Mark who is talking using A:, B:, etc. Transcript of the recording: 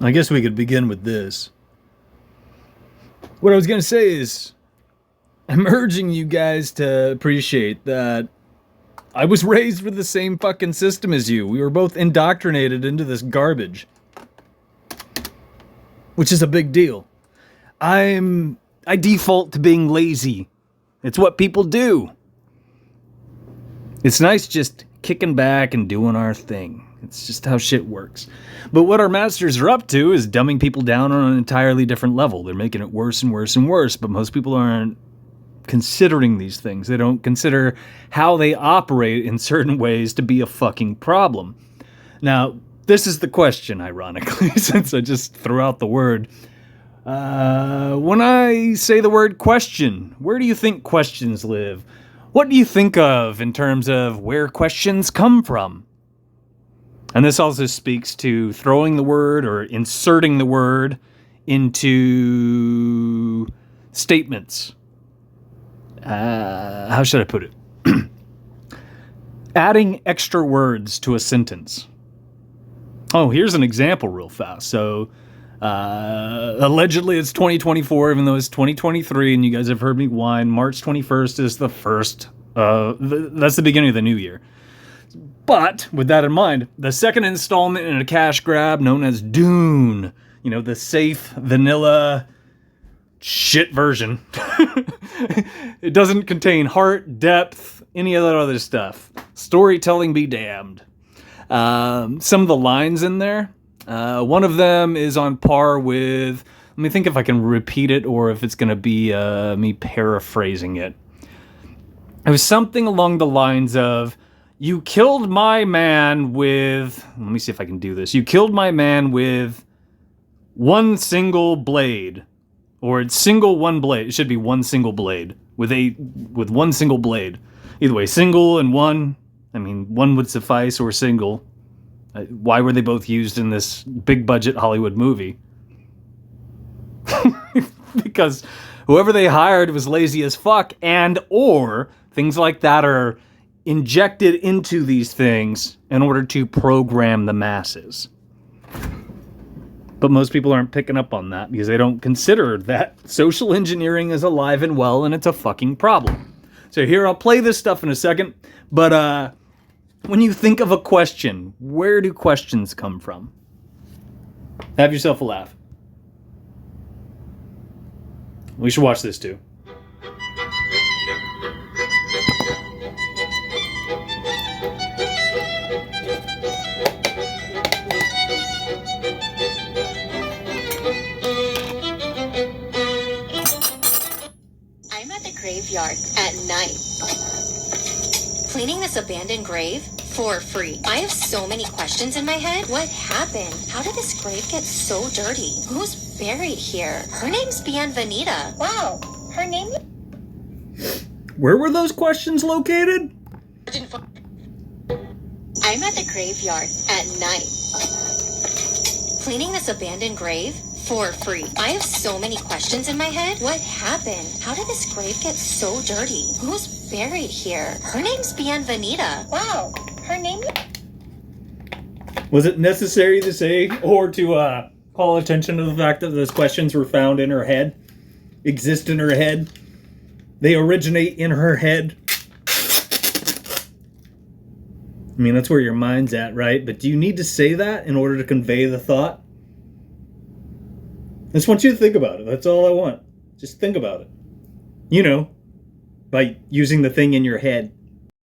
A: I guess we could begin with this. What I was going to say is, I'm urging you guys to appreciate that I was raised with the same fucking system as you. We were both indoctrinated into this garbage, which is a big deal. I default to being lazy. It's what people do. It's nice just kicking back and doing our thing. It's just how shit works. But what our masters are up to is dumbing people down on an entirely different level. They're making it worse and worse and worse, but most people aren't considering these things. They don't consider how they operate in certain ways to be a fucking problem. Now, this is the question, ironically, since I just threw out the word. When I say the word question, where do you think questions live? What do you think of in terms of where questions come from? And this also speaks to throwing the word or inserting the word into statements. How should I put it? Adding extra words to a sentence. Oh, here's an example real fast. So, allegedly it's 2024, even though it's 2023, and you guys have heard me whine. March 21st is the first, that's the beginning of the new year. But, with that in mind, the second installment in a cash grab known as Dune, you know, the safe, vanilla, shit version. It doesn't contain heart, depth, any of that other stuff. Storytelling be damned. Some of the lines in there, one of them is on par with, let me think if I can repeat it or if it's going to be me paraphrasing it. It was something along the lines of, you killed my man with, let me see if I can do this. You killed my man with one single blade. Or it's one blade. It should be one single blade. With one single blade. Either way, single and one. I mean, one would suffice or single. Why were they both used in this big budget Hollywood movie? Because whoever they hired was lazy as fuck, and or things like that are injected into these things in order to program the masses. But most people aren't picking up on that because they don't consider that social engineering is alive and well, and it's a fucking problem. So here, I'll play this stuff in a second, but when you think of a question, where do questions come from? Have yourself a laugh. We should watch this too.
B: I'm at the graveyard at night, cleaning this abandoned grave for free. I have so many questions in my head. What happened? How did this grave get so dirty? Who's buried here? Her name's Bienvenida. Wow, her name...
A: Where were those questions located?
B: I'm at the graveyard at night, cleaning this abandoned grave for free. I have so many questions in my head. What happened? How did this grave get so dirty? Who's buried here? Her name's Bienvenida. Wow, her name...
A: Was it necessary to say or to call attention to the fact that those questions were found in her head? Exist in her head? They originate in her head? I mean, that's where your mind's at, right? But do you need to say that in order to convey the thought? I just want you to think about it. That's all I want. Just think about it. You know, by using the thing in your head.